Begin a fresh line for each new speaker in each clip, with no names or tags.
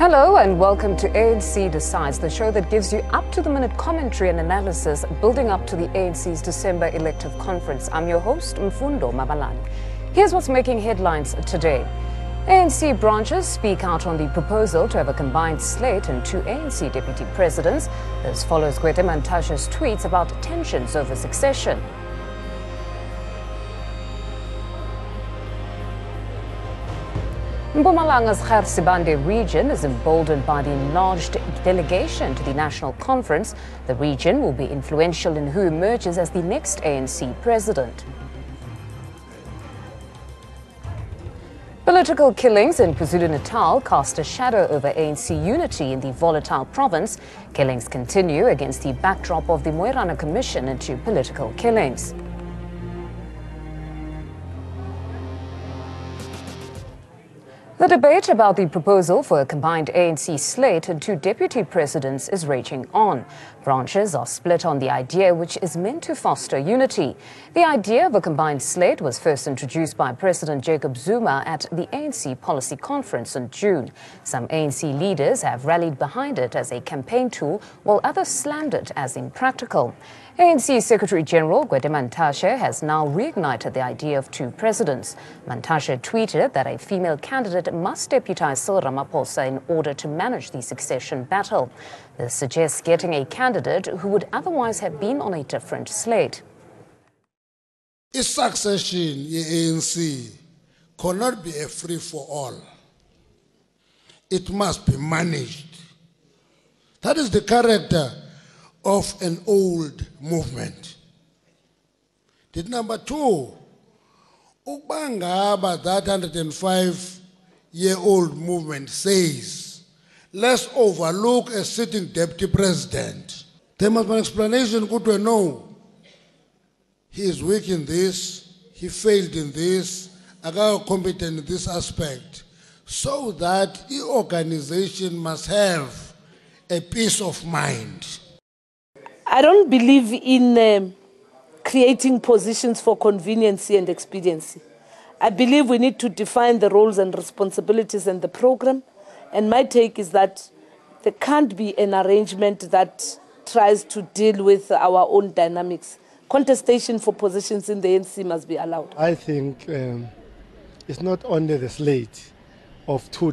Hello and welcome to ANC Decides, the show that gives you up-to-the-minute commentary and analysis building up to the ANC's December elective conference. I'm your host, Mfundo Mabalani. Here's what's making headlines today. ANC branches speak out on the proposal to have a combined slate and two ANC deputy presidents. This follows Gwede Mantashe's tweets about tensions over succession. Mpumalanga's Sibande region is emboldened by the enlarged delegation to the national conference. The region will be influential in who emerges as the next ANC president. Political killings in KwaZulu-Natal cast a shadow over ANC unity in the volatile province. Killings continue against the backdrop of the Moerana Commission into political killings. The debate about the proposal for a combined ANC slate and two deputy presidents is raging on. Branches are split on the idea, which is meant to foster unity. The idea of a combined slate was first introduced by President Jacob Zuma at the ANC policy conference in June. Some ANC leaders have rallied behind it as a campaign tool, while others slammed it as impractical. ANC Secretary-General Gwede Mantashe has now reignited the idea of two presidents. Mantashe tweeted that a female candidate must deputize Cyril Ramaphosa in order to manage the succession battle. This suggests getting a candidate who would otherwise have been on a different slate.
Succession in ANC cannot be a free-for-all. It must be managed. That is the character of an old movement. Number two, Ubangaba, that 105-year-old movement says, let's overlook a sitting deputy president. There must be an explanation. Good to know. He is weak in this, he failed in this, I got competent in this aspect, so that the organization must have a peace of mind.
I don't believe in creating positions for conveniency and expediency. I believe we need to define the roles and responsibilities in the program. And my take is that there can't be an arrangement that tries to deal with our own dynamics. Contestation for positions in the ANC must be allowed.
I think it's not only the slate of two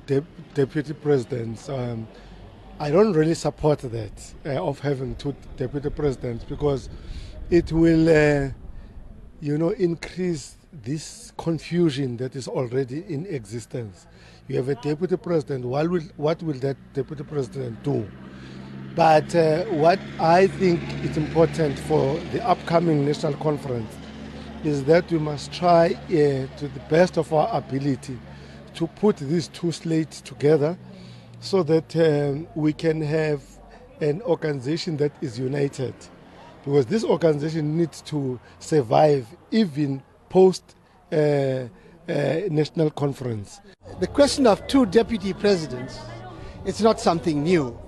deputy presidents. I don't really support that, of having two deputy presidents, because it will, increase this confusion that is already in existence. You have a deputy president, what will that deputy president do? But what I think is important for the upcoming national conference is that we must try to the best of our ability to put these two slates together, so that we can have an organization that is united. Because this organization needs to survive even post-national conference.
The question of two deputy presidents, it's not something new.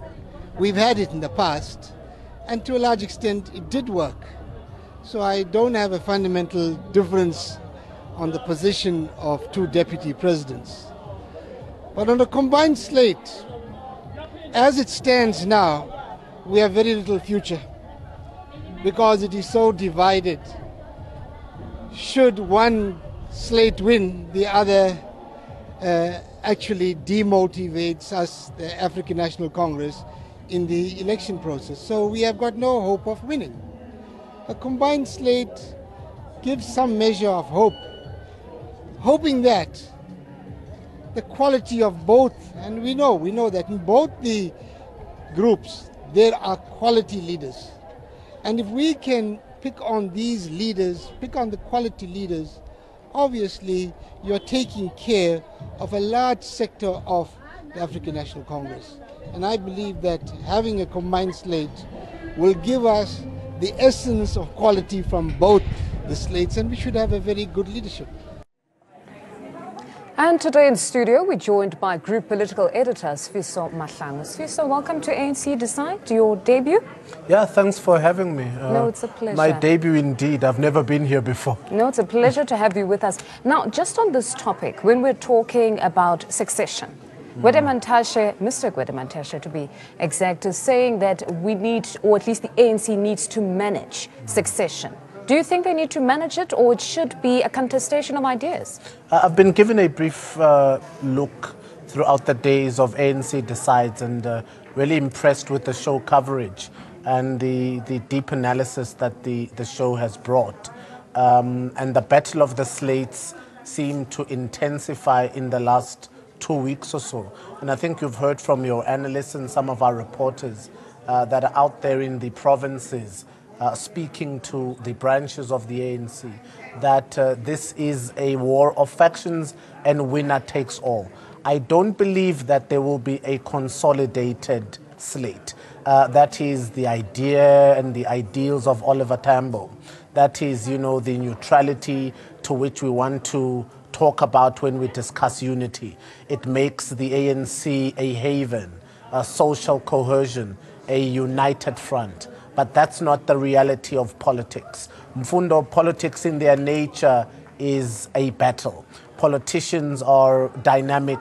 We've had it in the past, and to a large extent it did work. So I don't have a fundamental difference on the position of two deputy presidents. But on a combined slate, as it stands now, we have very little future because it is so divided. Should one slate win, the other actually demotivates us, the African National Congress, in the election process. So we have got no hope of winning. A combined slate gives some measure of hope, hoping that the quality of both, and we know that in both the groups there are quality leaders. And if we can pick on these leaders, pick on the quality leaders, obviously you're taking care of a large sector of the African National Congress. And I believe that having a combined slate will give us the essence of quality from both the slates, and we should have a very good leadership.
And today in studio, we're joined by Group Political Editor Sfiso Mahlangu. Sfiso, welcome to ANC Decide, your debut.
Yeah, thanks for having me.
No, it's a pleasure.
My debut indeed. I've never been here before.
No, it's a pleasure to have you with us. Now, just on this topic, when we're talking about succession, Mr. Gwedemantashe, to be exact, is saying that we need, or at least the ANC needs to manage succession. Do you think they need to manage it, or it should be a contestation of ideas?
I've been given a brief look throughout the days of ANC Decides, and really impressed with the show coverage and the deep analysis that the show has brought. And the battle of the slates seemed to intensify in the last 2 weeks or so. And I think you've heard from your analysts and some of our reporters that are out there in the provinces speaking to the branches of the ANC that this is a war of factions and winner takes all. I don't believe that there will be a consolidated slate. That is the idea and the ideals of Oliver Tambo. That is, the neutrality to which we want to talk about when we discuss unity. It makes the ANC a haven, a social cohesion, a united front. But that's not the reality of politics. Mfundo, politics in their nature is a battle. Politicians are dynamic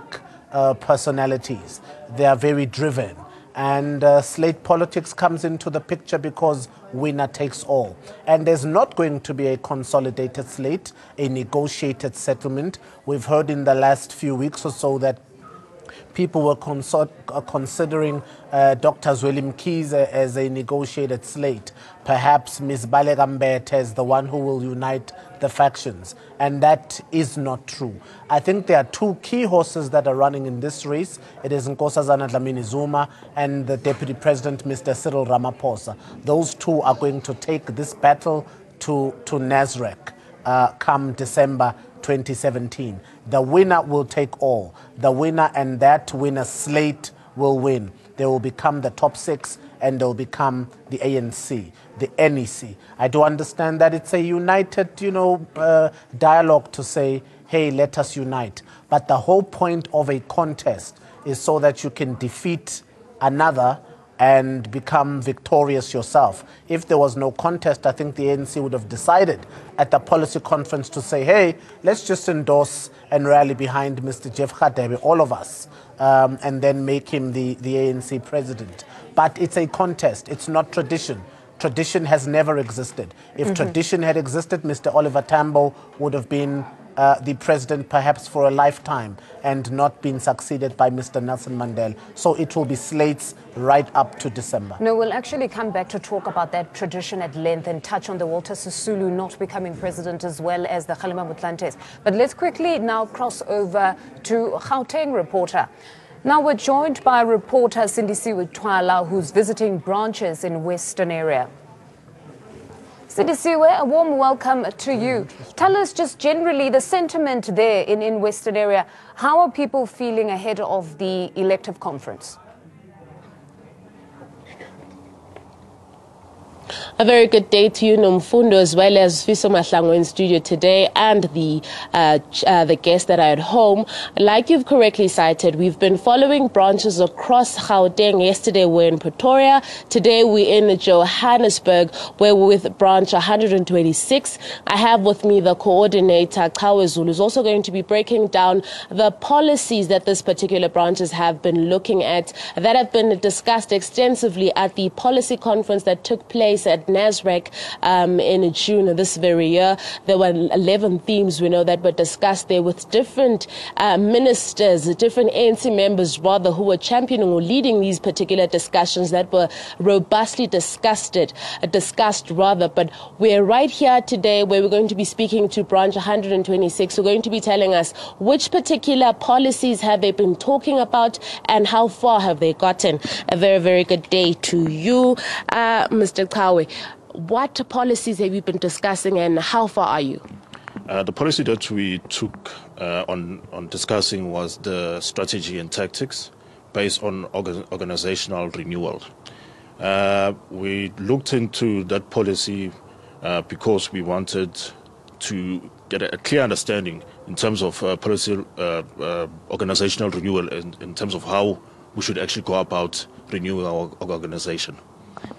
personalities. They are very driven. And slate politics comes into the picture because winner takes all. And there's not going to be a consolidated slate, a negotiated settlement. We've heard in the last few weeks or so that people were considering Dr. Zweli Mkhize as a negotiated slate. Perhaps Ms. Baleka as the one who will unite the factions. And that is not true. I think there are two key horses that are running in this race. It is Nkosazana Dlamini Zuma and the Deputy President, Mr. Cyril Ramaphosa. Those two are going to take this battle to Nasrec come December 2017. The winner will take all. The winner and that winner slate will win. They will become the top six and they'll become the ANC, the NEC. I do understand that it's a united, dialogue to say, hey, let us unite. But the whole point of a contest is so that you can defeat another and become victorious yourself. If there was no contest, I think the ANC would have decided at the policy conference to say, hey, let's just endorse and rally behind Mr. Jeff Radebe, all of us, and then make him the ANC president. But it's a contest. It's not tradition. Tradition has never existed. If tradition had existed, Mr. Oliver Tambo would have been the president perhaps for a lifetime and not been succeeded by Mr. Nelson Mandela. So it will be slates right up to December.
No, we'll actually come back to talk about that tradition at length and touch on the Walter Sisulu not becoming president as well as the Kgalema Motlantes. But let's quickly now cross over to Gauteng reporter. Now we're joined by reporter Sindisiwe Twala, who's visiting branches in Western area. Sindisiwe, a warm welcome to you. Tell us just generally the sentiment there in Western area. How are people feeling ahead of the elective conference?
A very good day to you, Nomfundo, as well as Fiso Mahlango in studio today, and the guests that are at home. Like you've correctly cited, we've been following branches across Gauteng. Yesterday we're in Pretoria. Today we're in Johannesburg, where we're with branch 126. I have with me the coordinator, Kawe Zulu, who's also going to be breaking down the policies that this particular branches have been looking at, that have been discussed extensively at the policy conference that took place at Nasrec in June of this very year. There were 11 themes, we know, that were discussed there with different ministers, different ANC members rather, who were championing or leading these particular discussions that were robustly discussed rather. But we're right here today where we're going to be speaking to branch 126. We're going to be telling us which particular policies have they been talking about and how far have they gotten. A very, very good day to you, Mr. Kawe. What policies have you been discussing and how far are you?
The policy that we took on discussing was the strategy and tactics based on organizational renewal. We looked into that policy because we wanted to get a clear understanding in terms of policy organizational renewal, in terms of how we should actually go about renewing our organization.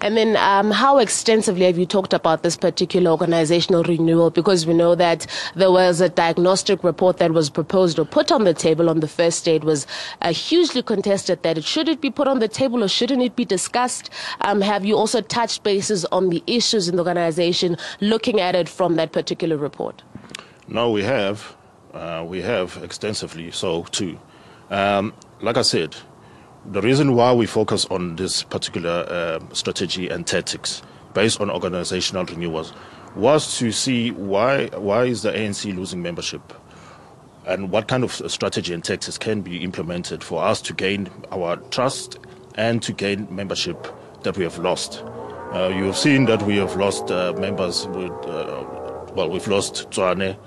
And then how extensively have you talked about this particular organizational renewal? Because we know that there was a diagnostic report that was proposed or put on the table on the first day. It was hugely contested that should it be put on the table or shouldn't it be discussed? Have you also touched bases on the issues in the organization, looking at it from that particular report?
No, we have. We have extensively so too. Like I said, the reason why we focus on this particular strategy and tactics based on organizational renewals was to see why is the ANC losing membership and what kind of strategy and tactics can be implemented for us to gain our trust and to gain membership that we have lost. You have seen that we have lost members with, we've lost Tswane,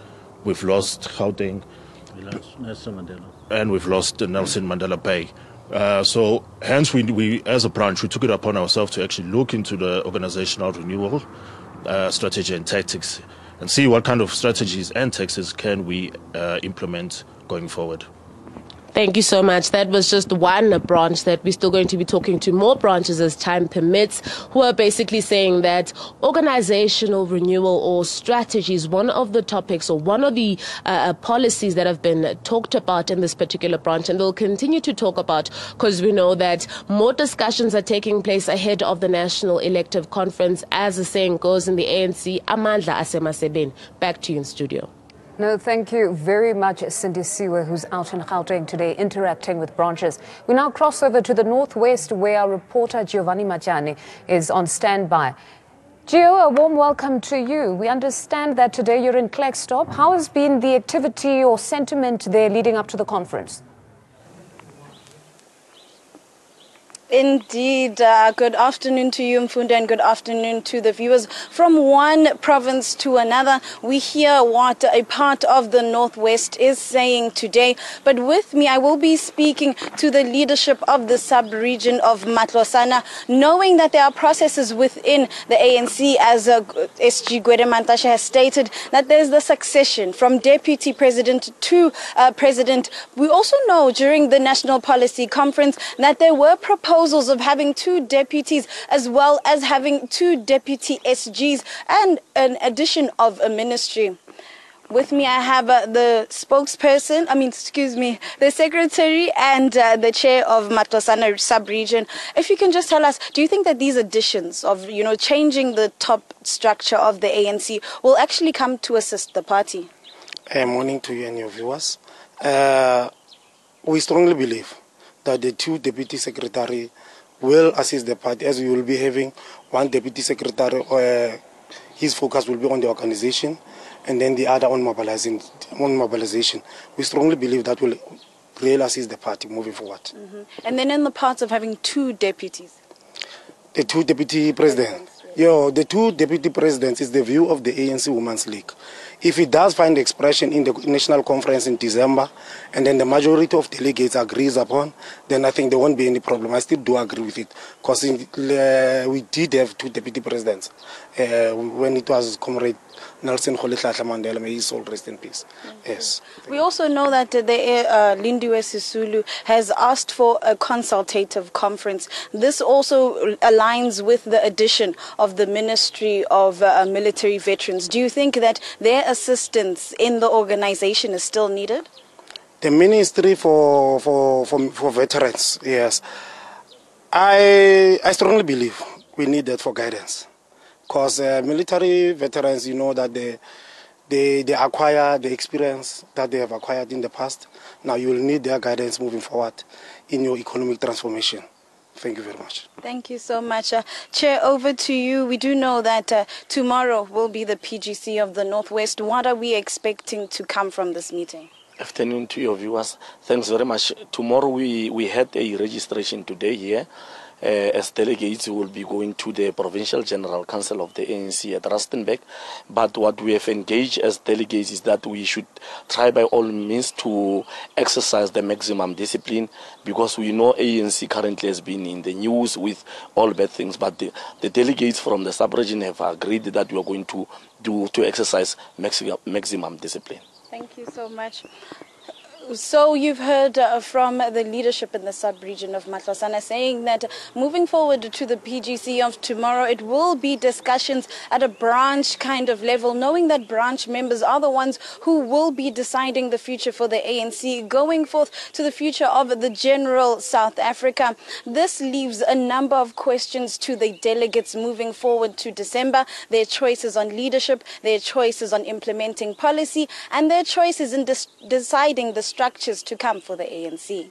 we've lost Gauteng, and we've lost Nelson Mandela Bay. So hence we as a branch, we took it upon ourselves to actually look into the organizational renewal strategy and tactics and see what kind of strategies and tactics can we implement going forward.
Thank you so much. That was just one branch that we're still going to be talking to more branches as time permits, who are basically saying that organizational renewal or strategy is one of the topics or one of the policies that have been talked about in this particular branch, and they'll continue to talk about because we know that more discussions are taking place ahead of the National Elective Conference. As the saying goes in the ANC, amandla asemasebeni. Back to you in studio.
No, thank you very much, Cindy Siwe, who's out in Gauteng today interacting with branches. We now cross over to the northwest where our reporter Giovanni Machani is on standby. Gio, a warm welcome to you. We understand that today you're in Klerksdorp. How has been the activity or sentiment there leading up to the conference?
Indeed. Good afternoon to you, Mfunda, and good afternoon to the viewers. From one province to another, we hear what a part of the Northwest is saying today. But with me, I will be speaking to the leadership of the sub-region of Matlosana, knowing that there are processes within the ANC, as SG Gwede Mantashe has stated, that there's the succession from deputy president to president. We also know during the National Policy Conference that there were proposals of having 2 deputies as well as having 2 deputy SGs and an addition of a ministry. With me, I have the spokesperson, the secretary and the chair of Matlosana sub-region. If you can just tell us, do you think that these additions of, changing the top structure of the ANC will actually come to assist the party?
Morning to you and your viewers. We strongly believe that the 2 deputy secretary will assist the party, as we will be having 1 deputy secretary. His focus will be on the organization, and then the other on mobilization. We strongly believe that will really assist the party moving forward.
And then in the part of having 2 deputies?
The 2 deputy presidents. The 2 deputy presidents is the view of the ANC Women's League. If it does find expression in the national conference in December, and then the majority of delegates agrees upon, then I think there won't be any problem. I still do agree with it, because we did have 2 deputy presidents when it was Comrade Nelson Mandela, may his soul rest in peace. Yes.
We also know that Lindiwe Sisulu has asked for a consultative conference. This also aligns with the addition of the Ministry of Military Veterans. Do you think that their assistance in the organization is still needed?
The Ministry for Veterans, yes. I strongly believe we need that for guidance. Because military veterans, that they acquire the experience that they have acquired in the past. Now you will need their guidance moving forward in your economic transformation. Thank you very much.
Thank you so much. Chair, over to you. We do know that tomorrow will be the PGC of the Northwest. What are we expecting to come from this meeting?
Afternoon to your viewers. Thanks very much. Tomorrow we had a registration today here. As delegates, we will be going to the Provincial General Council of the ANC at Rustenburg. But what we have engaged as delegates is that we should try by all means to exercise the maximum discipline, because we know ANC currently has been in the news with all bad things. But the delegates from the sub-region have agreed that we are going to exercise maximum discipline.
Thank you so much. So you've heard from the leadership in the sub-region of Matlosana saying that moving forward to the PGC of tomorrow, it will be discussions at a branch kind of level, knowing that branch members are the ones who will be deciding the future for the ANC, going forth to the future of the general South Africa. This leaves a number of questions to the delegates moving forward to December, their choices on leadership, their choices on implementing policy, and their choices in deciding the structures to come for the ANC.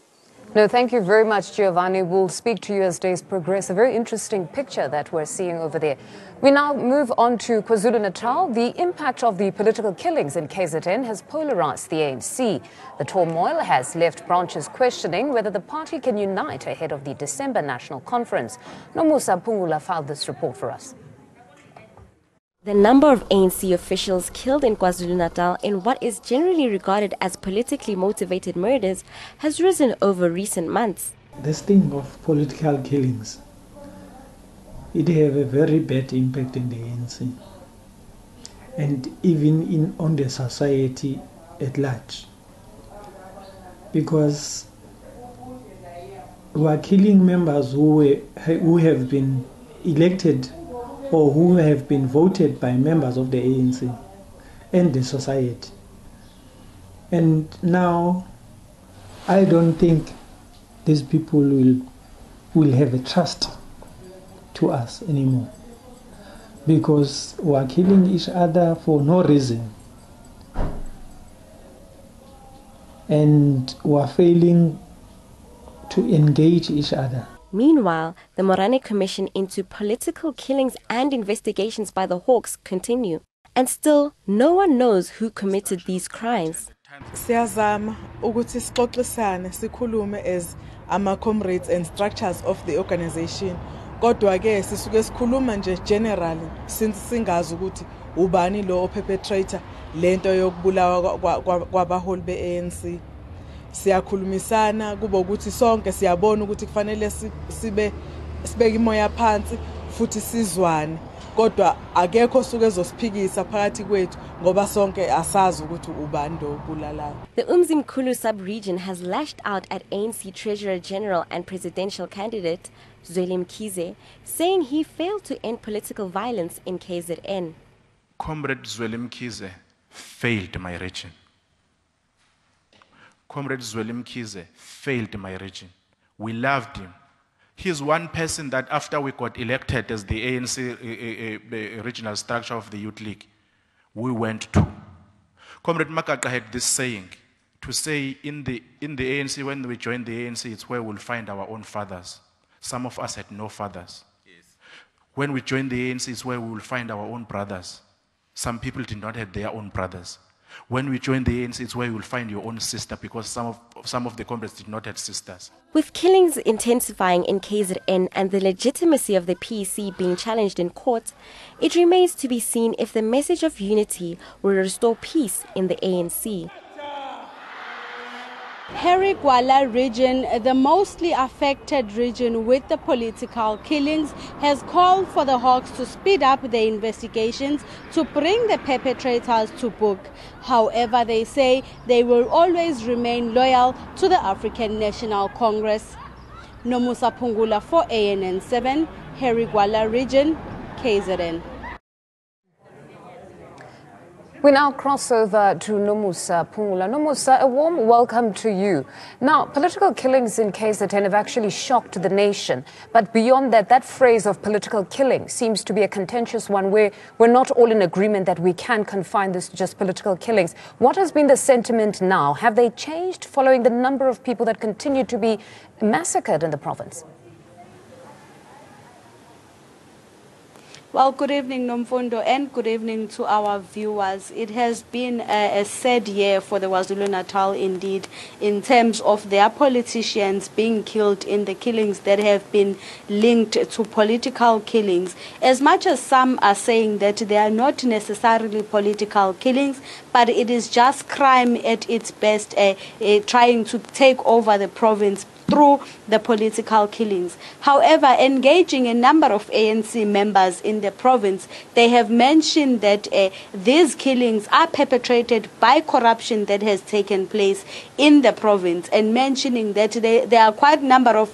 No, thank you very much, Giovanni. We'll speak to you as days progress. A very interesting picture that we're seeing over there. We now move on to KwaZulu-Natal. The impact of the political killings in KZN has polarized the ANC. The turmoil has left branches questioning whether the party can unite ahead of the December National Conference. Nomusa Pungula filed this report for us.
The number of ANC officials killed in KwaZulu-Natal in what is generally regarded as politically motivated murders has risen over recent months.
This thing of political killings, it have a very bad impact in the ANC and even on the society at large. Because we are killing members who have been elected or who have been voted by members of the ANC and the society. And now, I don't think these people will have a trust to us anymore, because we are killing each other for no reason. And we are failing to engage each other.
Meanwhile, the Morane Commission into political killings and investigations by the Hawks continue. And still, no one knows who committed these crimes.
Siyazama ukuthi sixoxisane sikhulume as ama-comrades and structures of the organization. Kodwa ke sisuke sikhuluma nje generally since singazi ukuthi ubani lo perpetrator lento yokubulawa kwabaholi be-ANC. Siyakhulumisana kuba ukuthi sonke siyabona ukuthi kufanele sibeke imoya phansi futhi sizwane, kodwa akekho suke ezosiphikisa phakathi kwethu ngoba sonke asazi ukuthi ubani lo obulalayo.
The Umzimkhulu sub-region has lashed out at ANC Treasurer General and presidential candidate Zweli Mkhize, saying he failed to end political violence in KZN.
Comrade Zweli Mkhize failed my region. Comrade Zweli Mkhize failed my region. We loved him. He is one person that after we got elected as the ANC regional structure of the Youth League, we went to. Comrade Makaka had this saying, to say in the ANC, when we joined the ANC, it's where we'll find our own fathers. Some of us had no fathers. Yes. When we joined the ANC, it's where we will find our own brothers. Some people did not have their own brothers. When we join the ANC, it's where you will find your own sister, because some of the comrades did not have sisters.
With killings intensifying in KZN and the legitimacy of the PEC being challenged in court, it remains to be seen if the message of unity will restore peace in the ANC.
Harry Gwala region, the mostly affected region with the political killings, has called for the Hawks to speed up their investigations to bring the perpetrators to book. However, they say they will always remain loyal to the African National Congress. Nomusa Pungula for ANN 7, Harry Gwala region, KZN.
We now cross over to Nomusa Pungula. Nomusa, a warm welcome to you. Now, political killings in KZN have actually shocked the nation. But beyond that, that phrase of political killing seems to be a contentious one where we're not all in agreement that we can confine this to just political killings. What has been the sentiment now? Have they changed following the number of people that continue to be massacred in the province?
Well, good evening, Nomfundo, and good evening to our viewers. It has been a sad year for the KwaZulu-Natal indeed, in terms of their politicians being killed in the killings that have been linked to political killings. As much as some are saying that they are not necessarily political killings, but it is just crime at its best, trying to take over the province through the political killings. However, engaging a number of ANC members in the province, they have mentioned that these killings are perpetrated by corruption that has taken place in the province, and mentioning that there are quite a number of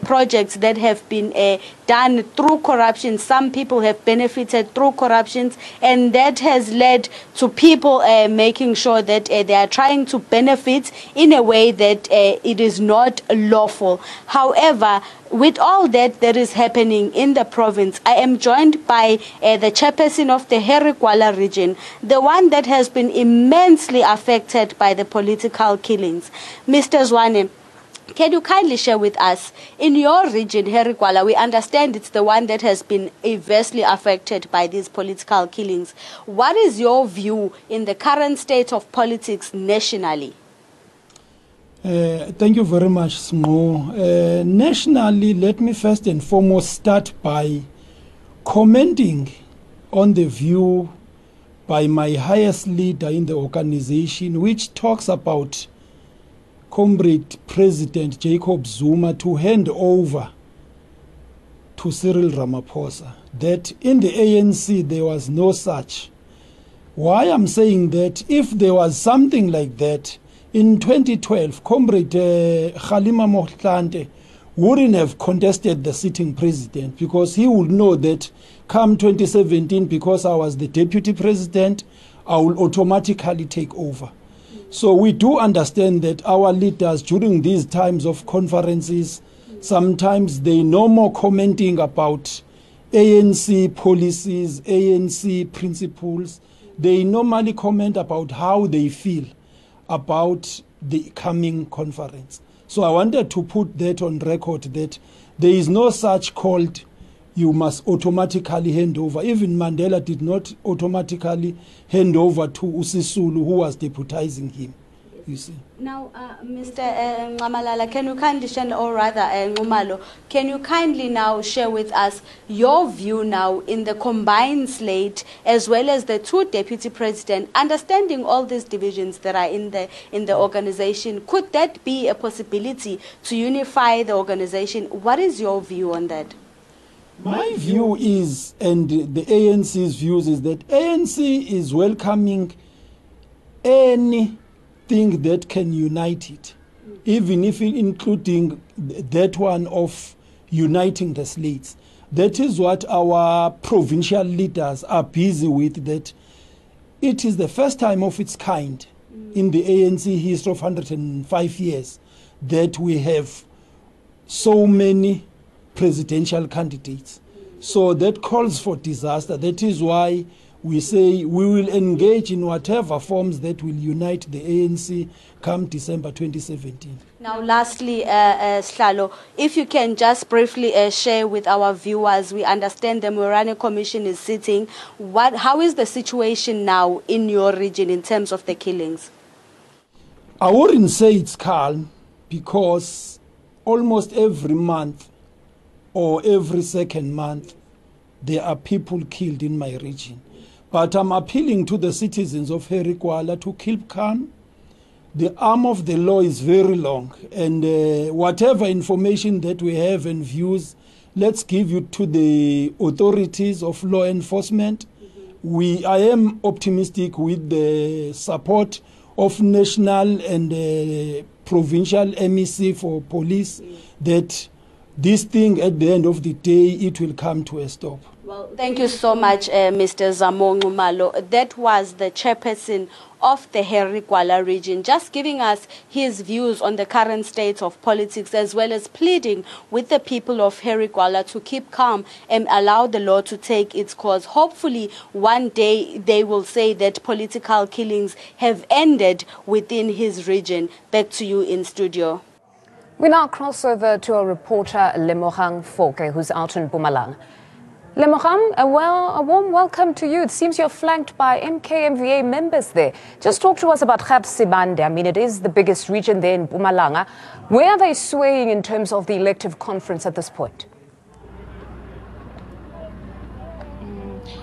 projects that have been done through corruption. Some people have benefited through corruptions, and that has led to people making sure that they are trying to benefit in a way that it is not lawful. However, with all that is happening in the province, I am joined by the chairperson of the Herikwala region, the one that has been immensely affected by the political killings. Mr. Zwane, can you kindly share with us, in your region, Herikwala, we understand it's the one that has been adversely affected by these political killings. What is your view in the current state of politics nationally?
Thank you very much, Smo. Nationally, let me first and foremost start by commenting on the view by my highest leader in the organization, which talks about Comrade President Jacob Zuma to hand over to Cyril Ramaphosa, that in the ANC there was no such. Why I'm saying that, if there was something like that, in 2012, Comrade Kgalema Motlanthe wouldn't have contested the sitting president, because he would know that come 2017, because I was the deputy president, I will automatically take over. So we do understand that our leaders during these times of conferences, sometimes they no more commenting about ANC policies, ANC principles. They normally comment about how they feel about the coming conference. So I wanted to put that on record, that there is no such called you must automatically hand over. Even Mandela did not automatically hand over to Usisulu, who was deputizing him. You see.
Now, Mr. Ngamalala, can you kindly share, or rather, Ngumalo, can you kindly now share with us your view now in the combined slate, as well as the two deputy presidents, understanding all these divisions that are in the organization? Could that be a possibility to unify the organization? What is your view on that?
My view is, and the ANC's views is, that ANC is welcoming anything that can unite it, even if including that one of uniting the slates. That is what our provincial leaders are busy with, that it is the first time of its kind in the ANC history of 105 years that we have so many presidential candidates. So that calls for disaster. That is why we say we will engage in whatever forms that will unite the ANC come December 2017.
Now, lastly, Slalo, if you can just briefly share with our viewers, we understand the Morane Commission is sitting. How is the situation now in your region in terms of the killings?
I wouldn't say it's calm, because almost every month or every second month, there are people killed in my region. But I'm appealing to the citizens of Herikwala to keep calm. The arm of the law is very long, and whatever information that we have and views, let's give it to the authorities of law enforcement. I am optimistic with the support of national and provincial MEC for police, that this thing at the end of the day, it will come to a stop.
Well, thank you so much, Mr. Zamo Ngumalo. That was the chairperson of the Herikwala region, just giving us his views on the current state of politics, as well as pleading with the people of Herikwala to keep calm and allow the law to take its course. Hopefully, one day they will say that political killings have ended within his region. Back to you in studio.
We now cross over to our reporter Lemogang Foke, who's out in Mpumalanga. Lemogang, a warm welcome to you. It seems you're flanked by MKMVA members there. Just talk to us about Sibande. I mean, it is the biggest region there in Mpumalanga. Where are they swaying in terms of the elective conference at this point?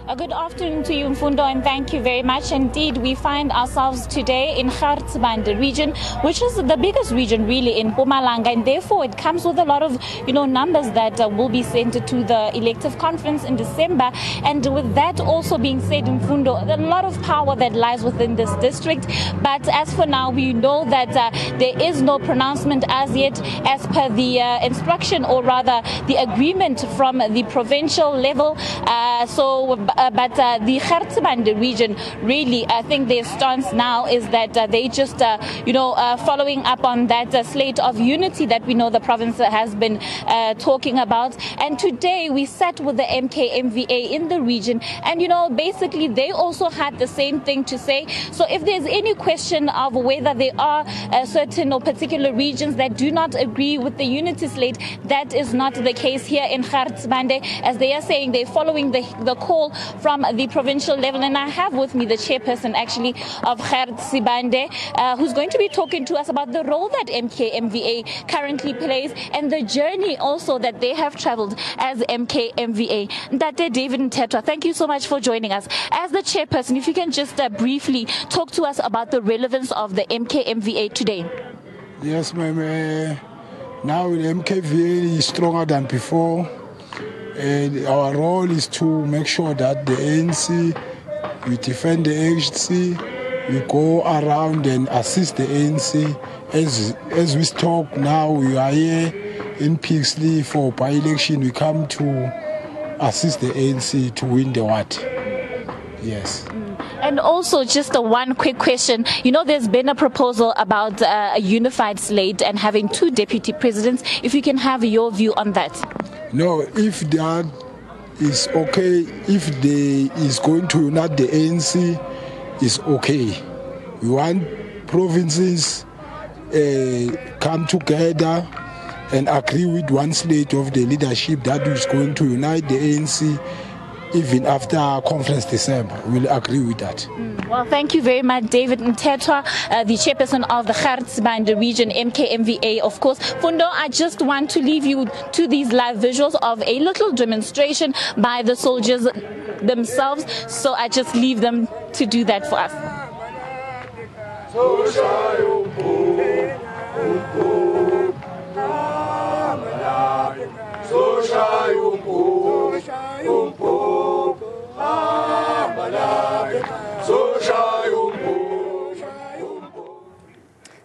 Good afternoon to you, Mfundo, and thank you very much. Indeed, we find ourselves today in Gauteng region, which is the biggest region really in Mpumalanga, and therefore it comes with a lot of, numbers that will be sent to the elective conference in December. And with that also being said, Mfundo, a lot of power that lies within this district. But as for now, we know that there is no pronouncement as yet, as per the instruction, or rather the agreement from the provincial level. But the Gauteng region, really, I think their stance now is that they just, following up on that slate of unity that we know the province has been talking about. And today we sat with the MKMVA in the region, and, basically they also had the same thing to say. So if there's any question of whether there are certain or particular regions that do not agree with the unity slate, that is not the case here in Gauteng, as they are saying they're following the call from the provincial level. And I have with me the chairperson actually of Gauteng, who's going to be talking to us about the role that MKMVA currently plays and the journey also that they have traveled as MKMVA. Ndate David Ntetwa, thank you so much for joining us. As the chairperson, if you can just briefly talk to us about the relevance of the MKMVA today.
Yes, ma'am. Now the MKMVA is stronger than before. And our role is to make sure that the ANC, we defend the ANC, we go around and assist the ANC. As we talk now, we are here in Pixley for by-election. We come to assist the ANC to win the what? Yes.
And also, just one quick question. There's been a proposal about a unified slate and having 2 deputy presidents. If you can have your view on that.
No, if that is okay, if they is going to unite the ANC, is okay. We want provinces come together and agree with one slate of the leadership that is going to unite the ANC. Even after conference December, we'll agree with that.
Well, thank you very much, David Ntetwa, the chairperson of the Gauteng region, MKMVA, of course. Fundo, I just want to leave you to these live visuals of a little demonstration by the soldiers themselves. So I just leave them to do that for us.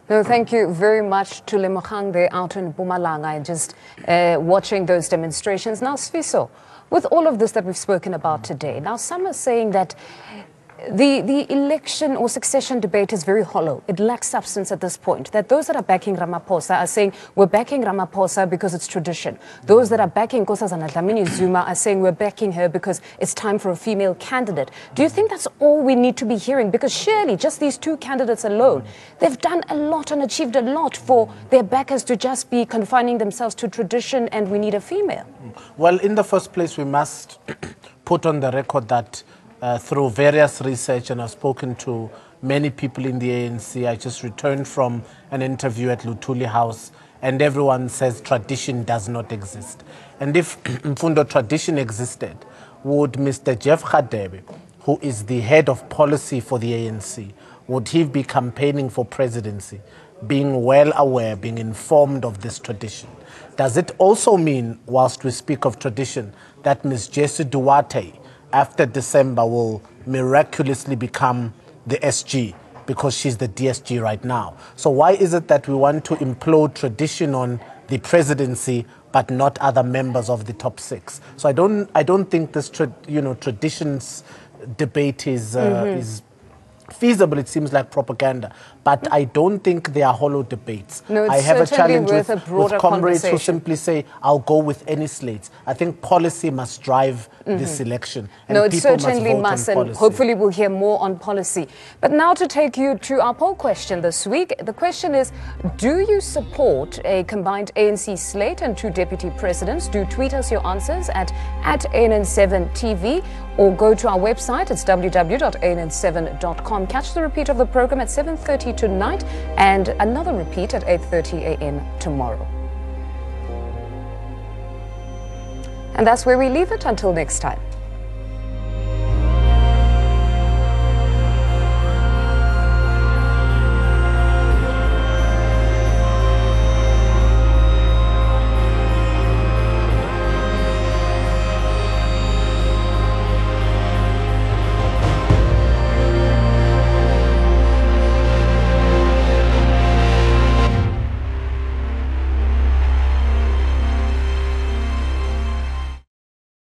No, thank you very much to Lemogang out in Mpumalanga and just watching those demonstrations. Now, Sfiso, with all of this that we've spoken about today, now some are saying that the election or succession debate is very hollow. It lacks substance at this point. That those that are backing Ramaphosa are saying we're backing Ramaphosa because it's tradition. Those that are backing Nkosazana Dlamini Zuma are saying we're backing her because it's time for a female candidate. Do you think that's all we need to be hearing? Because surely just these 2 candidates alone, they've done a lot and achieved a lot for their backers to just be confining themselves to tradition and we need a female.
Well, in the first place, we must put on the record that through various research, and I've spoken to many people in the ANC. I just returned from an interview at Luthuli House, and everyone says tradition does not exist. And if Mfundo tradition existed, would Mr. Jeff Radebe, who is the head of policy for the ANC, would he be campaigning for presidency, being well aware, being informed of this tradition? Does it also mean, whilst we speak of tradition, that Ms. Jessie Duarte, after December, will miraculously become the SG because she's the DSG right now? So why is it that we want to implode tradition on the presidency but not other members of the top 6? So I don't think this traditions debate is feasible. It seems like propaganda, but I don't think they are hollow debates.
No, it's
I have a challenge
with
with comrades who simply say, I'll go with any slates. I think policy must drive this election. And
no, it
people
certainly must, and hopefully we'll hear more on policy. But now to take you to our poll question this week. The question is, do you support a combined ANC slate and 2 deputy presidents? Do tweet us your answers at ANN7TV or go to our website. It's www.ann7.com. Catch the repeat of the program at 7:30 tonight and another repeat at 8:30 a.m. tomorrow. And that's where we leave it until next time.